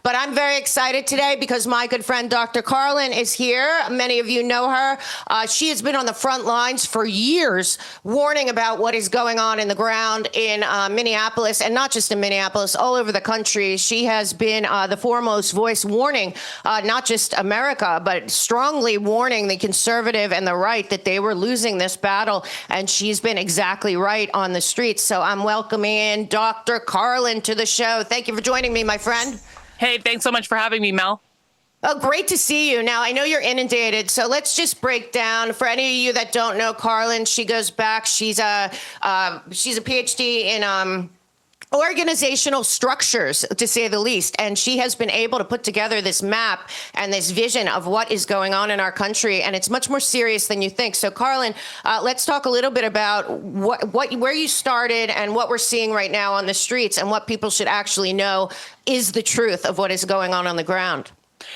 But I'm very excited today because my good friend Dr. Karlyn is here. Many of you know her. She has been on the front lines for years warning about what is going on in the ground in Minneapolis, and not just in Minneapolis, all over the country. She has been the foremost voice warning not just America, but strongly warning the conservative and the right that they were losing this battle. And she's been exactly right on the streets. So I'm welcoming in Dr. Karlyn to the show. Thank you for joining me, my friend. Hey, thanks so much for having me, Mel. Oh, great to see you. Now, I know you're inundated, so let's just break down. For any of you that don't know Karlyn, she goes back. She's a PhD in organizational structures, to say the least. And she has been able to put together this map and this vision of what is going on in our country. And it's much more serious than you think. So, Karlyn, let's talk a little bit about where you started and what we're seeing right now on the streets and what people should actually know is the truth of what is going on the ground.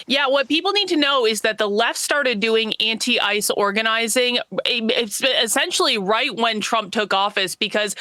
Yeah, what people need to know is that the left started doing anti-ICE organizing essentially right when Trump took office, because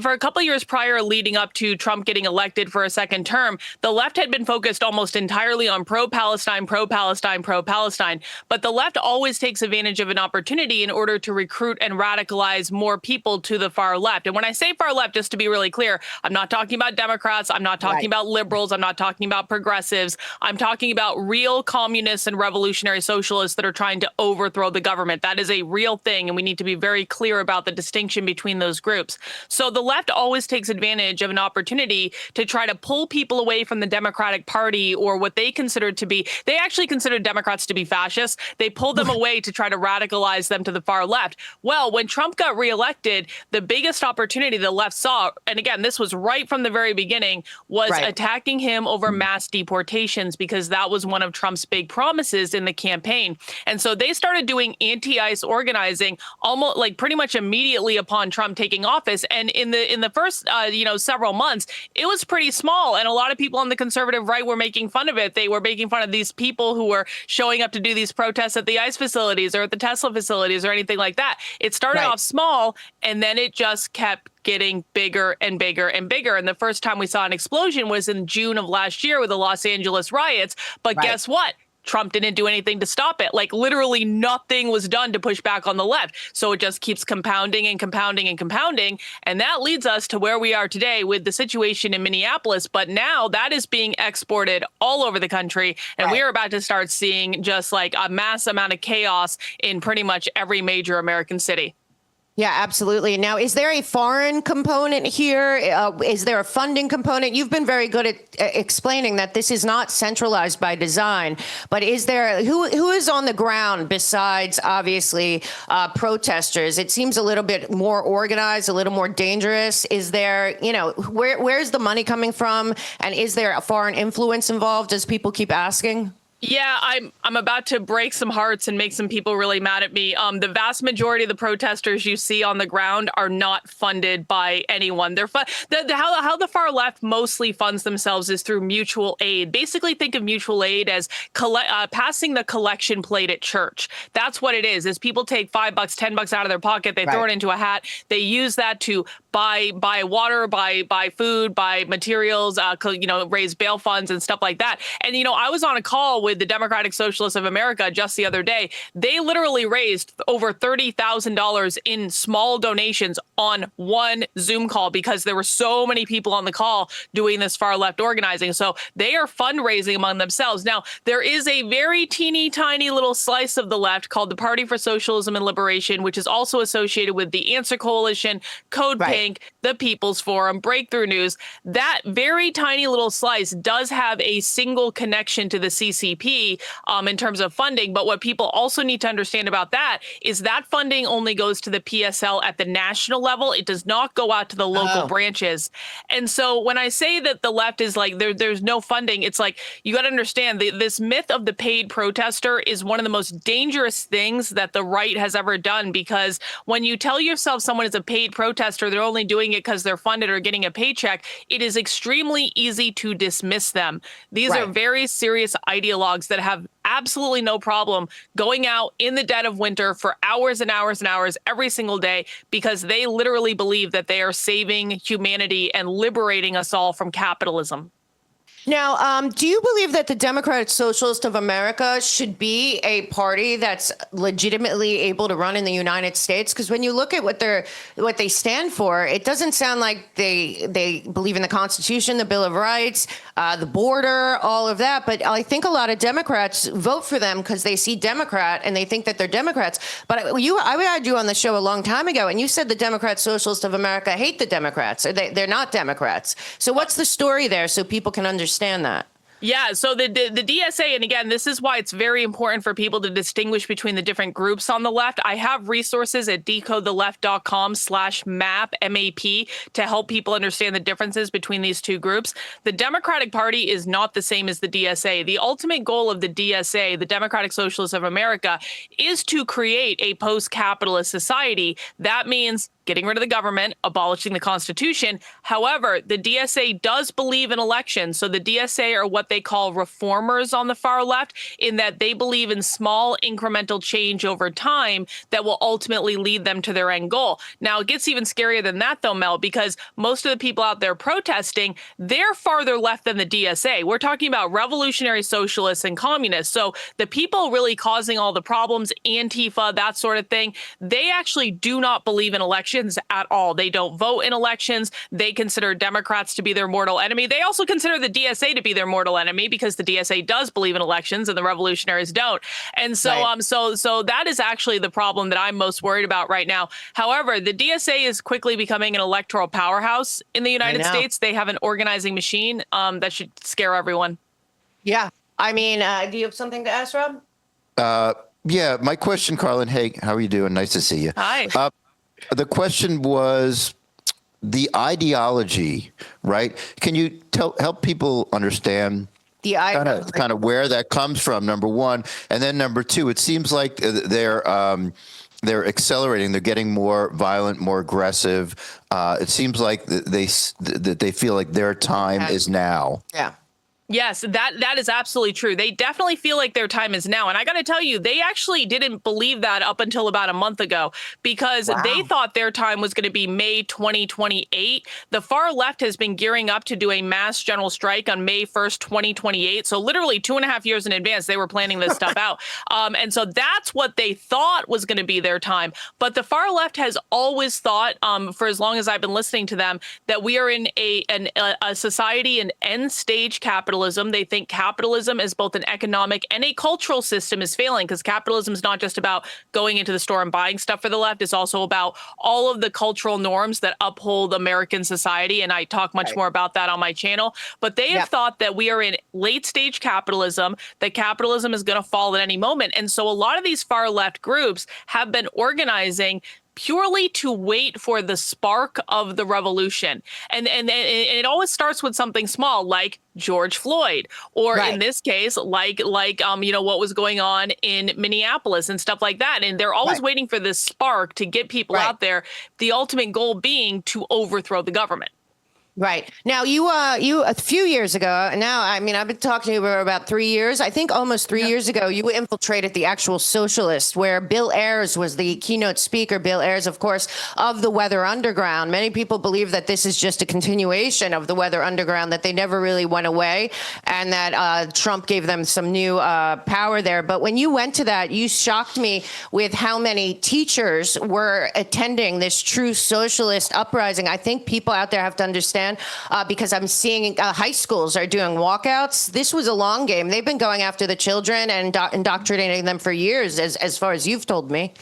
for a couple of years prior, leading up to Trump getting elected for a second term, the left had been focused almost entirely on pro-Palestine, pro-Palestine, pro-Palestine. But the left always takes advantage of an opportunity in order to recruit and radicalize more people to the far left. And when I say far left, just to be really clear, I'm not talking about Democrats. I'm not talking about liberals. I'm not talking about progressives. I'm talking about real communists and revolutionary socialists that are trying to overthrow the government. That is a real thing, and we need to be very clear about the distinction between those groups. So the left always takes advantage of an opportunity to try to pull people away from the Democratic Party, or what they considered to be, they actually considered Democrats to be fascists. They pulled them away to try to radicalize them to the far left. Well, when Trump got reelected, the biggest opportunity the left saw, and again, this was right from the very beginning, was attacking him over mass deportations, because that was one of Trump's big promises in the campaign. And so they started doing anti-ICE organizing almost like pretty much immediately upon Trump taking office. And in the first several months, it was pretty small. And a lot of people on the conservative right were making fun of it. They were making fun of these people who were showing up to do these protests at the ICE facilities or at the Tesla facilities or anything like that. It started off small, and then it just kept getting bigger and bigger and bigger. And the first time we saw an explosion was in June of last year with the Los Angeles riots. But guess what? Trump didn't do anything to stop it. Like, literally nothing was done to push back on the left. So it just keeps compounding and compounding and compounding. And that leads us to where we are today with the situation in Minneapolis. But now that is being exported all over the country. And we are about to start seeing just like a mass amount of chaos in pretty much every major American city. Yeah, absolutely. Now, is there a foreign component here? Is there a funding component? You've been very good at explaining that this is not centralized by design, but is there, who is on the ground besides, obviously, protesters? It seems a little bit more organized, a little more dangerous. Is there, where's the money coming from? And is there a foreign influence involved, as people keep asking? Yeah, I'm about to break some hearts and make some people really mad at me. The vast majority of the protesters you see on the ground are not funded by anyone. They're how the far left mostly funds themselves is through mutual aid. Basically, think of mutual aid as passing the collection plate at church. That's what it is people take $5, $10 out of their pocket, they throw it into a hat, they use that to buy water, buy food, buy materials, raise bail funds and stuff like that. And I was on a call with the Democratic Socialists of America just the other day. They literally raised over $30,000 in small donations on one Zoom call because there were so many people on the call doing this far left organizing. So they are fundraising among themselves. Now, there is a very teeny tiny little slice of the left called the Party for Socialism and Liberation, which is also associated with the Answer Coalition, Code Pink, the People's Forum, Breakthrough News. That very tiny little slice does have a single connection to the CCP in terms of funding. But what people also need to understand about that is that funding only goes to the PSL at the national level. It does not go out to the local branches. And so when I say that the left is like, there's no funding, it's like, you got to understand this myth of the paid protester is one of the most dangerous things that the right has ever done, because when you tell yourself someone is a paid protester, they're only doing it because they're funded or getting a paycheck, it is extremely easy to dismiss them. These are very serious ideologues that have absolutely no problem going out in the dead of winter for hours and hours and hours every single day, because they literally believe that they are saving humanity and liberating us all from capitalism. Now, do you believe that the Democratic Socialist of America should be a party that's legitimately able to run in the United States? Because when you look at what they stand for, it doesn't sound like they believe in the Constitution, the Bill of Rights, the border, all of that. But I think a lot of Democrats vote for them because they see Democrat and they think that they're Democrats. But I had you on the show a long time ago, and you said the Democrat Socialist of America hate the Democrats. Or they're not Democrats. So what's the story there so people can understand that? Yeah, so the DSA, and again, this is why it's very important for people to distinguish between the different groups on the left. I have resources at decodetheleft.com/map, MAP, to help people understand the differences between these two groups. The Democratic Party is not the same as the DSA. The ultimate goal of the DSA, the Democratic Socialists of America, is to create a post-capitalist society. That means getting rid of the government, abolishing the Constitution. However, the DSA does believe in elections. So the DSA are what they call reformers on the far left, in that they believe in small incremental change over time that will ultimately lead them to their end goal. Now, it gets even scarier than that, though, Mel, because most of the people out there protesting, they're farther left than the DSA. We're talking about revolutionary socialists and communists. So the people really causing all the problems, Antifa, that sort of thing, they actually do not believe in elections at all. They don't vote in elections. They consider Democrats to be their mortal enemy. They also consider the DSA to be their mortal enemy because the DSA does believe in elections and the revolutionaries don't. And so, Right. so that is actually the problem that I'm most worried about right now. However, the DSA is quickly becoming an electoral powerhouse in the United States. They have an organizing machine that should scare everyone. Yeah. I mean, do you have something to ask, Rob? Yeah, my question, Karlyn. Hey, how are you doing? Nice to see you. Hi. The question was the ideology, right? Can you help people understand The kind of where that comes from, number one, and then number two? It seems like they're accelerating. They're getting more violent, more aggressive. It seems like that they feel like their time is now. Yeah. Yes, that is absolutely true. They definitely feel like their time is now. And I got to tell you, they actually didn't believe that up until about a month ago, because they thought their time was going to be May 2028. The far left has been gearing up to do a mass general strike on May 1st, 2028. So literally 2.5 years in advance, they were planning this stuff out. And so that's what they thought was going to be their time. But the far left has always thought, for as long as I've been listening to them, that we are in a society, an end stage capitalism. They think capitalism as both an economic and a cultural system is failing, because capitalism is not just about going into the store and buying stuff for the left. It's also about all of the cultural norms that uphold American society. And I talk much more about that on my channel. But they have thought that we are in late stage capitalism, that capitalism is going to fall at any moment. And so a lot of these far left groups have been organizing purely to wait for the spark of the revolution. And it always starts with something small, like George Floyd, or in this case, like what was going on in Minneapolis and stuff like that. And they're always waiting for this spark to get people out there, the ultimate goal being to overthrow the government. Right. Now, you a few years ago, now, I mean, I've been talking to you for about 3 years. I think almost 3 years ago, you infiltrated the actual Socialist, where Bill Ayers was the keynote speaker. Bill Ayers, of course, of the Weather Underground. Many people believe that this is just a continuation of the Weather Underground, that they never really went away, and that Trump gave them some new power there. But when you went to that, you shocked me with how many teachers were attending this true socialist uprising. I think people out there have to understand, because I'm seeing high schools are doing walkouts. This was a long game. They've been going after the children and indoctrinating them for years, as far as you've told me.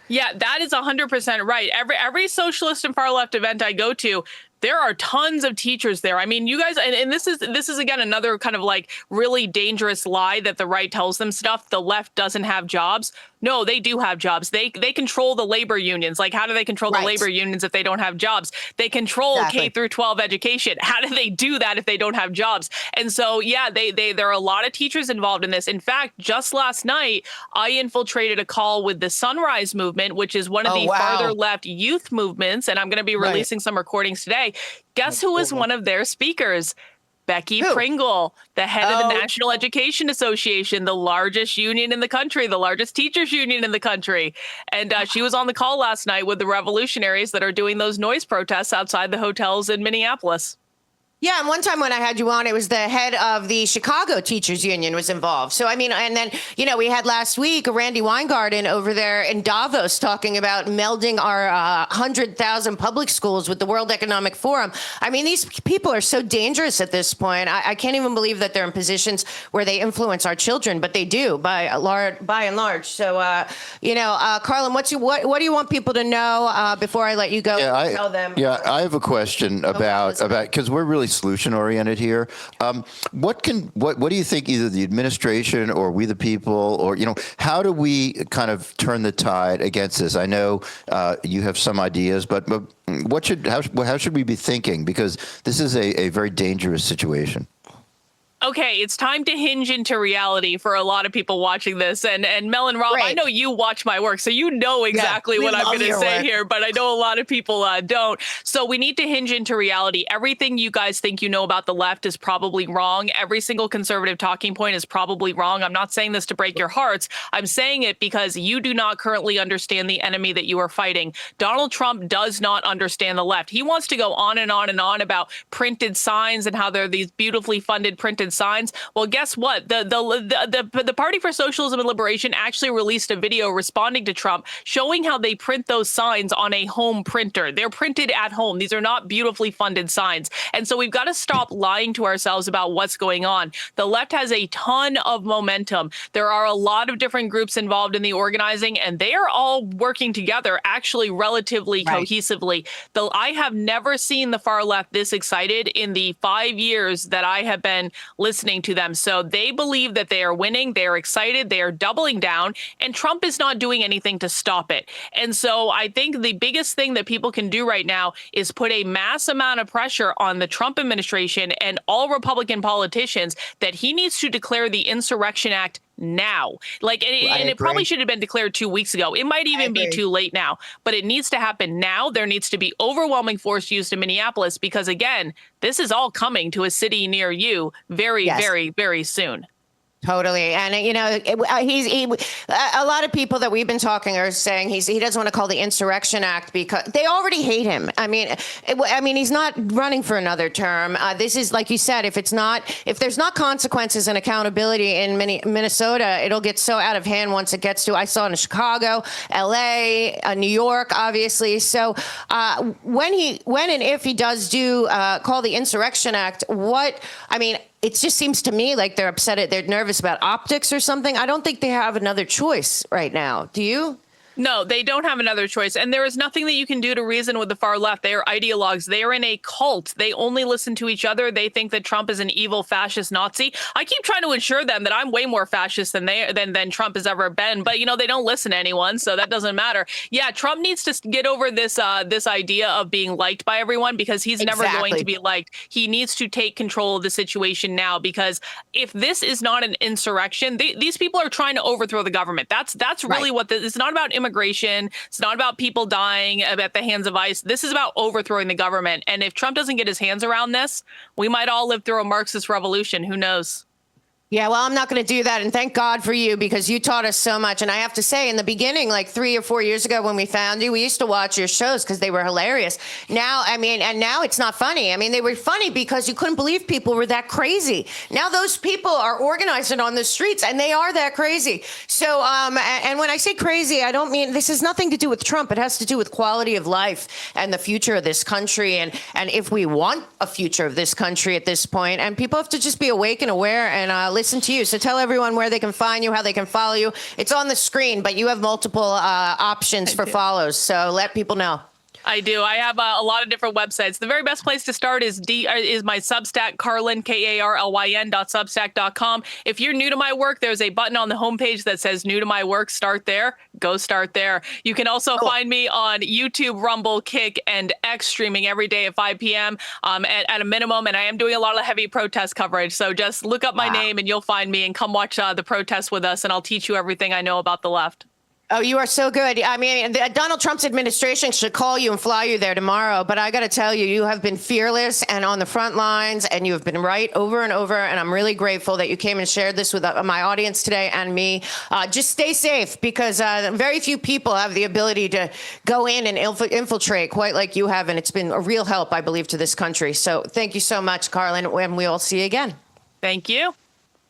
Yeah, that is 100% right. Every socialist and far left event I go to, there are tons of teachers there. I mean, you guys, and this is again another kind of like really dangerous lie that the right tells them stuff. The left doesn't have jobs. No, they do have jobs. They control the labor unions. Like, how do they control the labor unions if they don't have jobs? They control K through 12 education. How do they do that if they don't have jobs? And so, yeah, there are a lot of teachers involved in this. In fact, just last night, I infiltrated a call with the Sunrise Movement, which is one of the farther left youth movements. And I'm going to be releasing some recordings today. Guess who was one of their speakers? Becky Pringle, the head of the National Education Association, the largest union in the country, the largest teachers union in the country. And she was on the call last night with the revolutionaries that are doing those noise protests outside the hotels in Minneapolis. Yeah, and one time when I had you on, it was the head of the Chicago Teachers Union was involved. So, I mean, and then, we had last week Randy Weingarten over there in Davos talking about melding our 100,000 public schools with the World Economic Forum. I mean, these people are so dangerous at this point. I can't even believe that they're in positions where they influence our children, but they do by and large. So, Karlyn, what do you want people to know before I let you go? Tell them. Yeah, I have a question about because we're really solution oriented here. What do you think either the administration or we the people, or how do we kind of turn the tide against this? I know you have some ideas, but how should we be thinking, because this is a very dangerous situation? Okay, it's time to hinge into reality for a lot of people watching this. And Mel and Rob, Right. I know you watch my work, so you know exactly what I'm going to say here, but I know a lot of people don't. So we need to hinge into reality. Everything you guys think you know about the left is probably wrong. Every single conservative talking point is probably wrong. I'm not saying this to break your hearts. I'm saying it because you do not currently understand the enemy that you are fighting. Donald Trump does not understand the left. He wants to go on and on and on about printed signs and how they're these beautifully funded printed signs. Well, guess what? The Party for Socialism and Liberation actually released a video responding to Trump, showing how they print those signs on a home printer. They're printed at home. These are not beautifully funded signs. And so we've got to stop lying to ourselves about what's going on. The left has a ton of momentum. There are a lot of different groups involved in the organizing, and they are all working together actually relatively cohesively. Though I have never seen the far left this excited in the 5 years that I have been listening to them. So they believe that they are winning. They are excited. They are doubling down, and Trump is not doing anything to stop it. And so I think the biggest thing that people can do right now is put a mass amount of pressure on the Trump administration and all Republican politicians that he needs to declare the Insurrection Act now. And it probably should have been declared 2 weeks ago. It might even be too late now, but it needs to happen now. There needs to be overwhelming force used in Minneapolis because, again, this is all coming to a city near you very, very, very soon. Totally. And, a lot of people that we've been talking are saying he doesn't want to call the Insurrection Act because they already hate him. I mean, he's not running for another term. This is, like you said, if there's not consequences and accountability in Minnesota, it'll get so out of hand once it gets to, I saw in Chicago, LA, New York, obviously. So when and if he does call the Insurrection Act, it just seems to me like they're upset. They're nervous about optics or something. I don't think they have another choice right now. Do you? No, they don't have another choice. And there is nothing that you can do to reason with the far left. They are ideologues. They are in a cult. They only listen to each other. They think that Trump is an evil fascist Nazi. I keep trying to assure them that I'm way more fascist than Trump has ever been. But, they don't listen to anyone, so that doesn't matter. Yeah, Trump needs to get over this idea of being liked by everyone because he's never going to be liked. He needs to take control of the situation now because if this is not an insurrection, these people are trying to overthrow the government. That's really what it's not about immigration. It's not about people dying at the hands of ICE. This is about overthrowing the government. And if Trump doesn't get his hands around this, we might all live through a Marxist revolution. Who knows? Yeah, well, I'm not going to do that. And thank God for you because you taught us so much. And I have to say, in the beginning, like 3 or 4 years ago when we found you, we used to watch your shows because they were hilarious. Now, and now it's not funny. I mean, they were funny because you couldn't believe people were that crazy. Now those people are organizing on the streets and they are that crazy. So, and when I say crazy, I don't mean, this has nothing to do with Trump. It has to do with quality of life and the future of this country. And if we want a future of this country at this point, and people have to just be awake and aware and listen to you. So tell everyone where they can find you, how they can follow you. It's on the screen, but you have multiple options for follows. So let people know. I do. I have a lot of different websites. The very best place to start is my Substack, Karlyn, Karlyn.substack.com. If you're new to my work, there's a button on the homepage that says new to my work. Start there. Go start there. You can also find me on YouTube, Rumble, Kick, and X streaming every day at 5 p.m. At a minimum. And I am doing a lot of heavy protest coverage. So just look up my name and you'll find me and come watch the protests with us. And I'll teach you everything I know about the left. Oh, you are so good. I mean, Donald Trump's administration should call you and fly you there tomorrow. But I got to tell you, you have been fearless and on the front lines, and you have been right over and over. And I'm really grateful that you came and shared this with my audience today and me. Just stay safe, because very few people have the ability to go in and infiltrate quite like you have. And it's been a real help, I believe, to this country. So thank you so much, Karlyn, and we'll see you again. Thank you.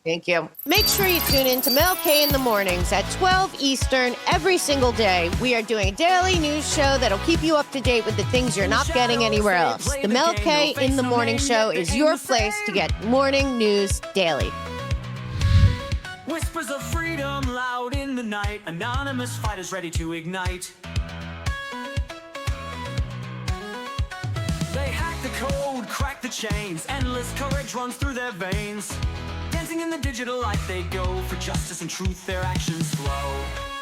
Thank you. Make sure you tune in to Mel K in the mornings at 12 Eastern every single day. We are doing a daily news show that'll keep you up to date with the things you're not getting anywhere else. The Mel K in the morning show is your place to get morning news daily. Whispers of freedom loud in the night, anonymous fighters ready to ignite. They hack the code, crack the chains, endless courage runs through their veins. Dancing in the digital light they go, for justice and truth their actions flow.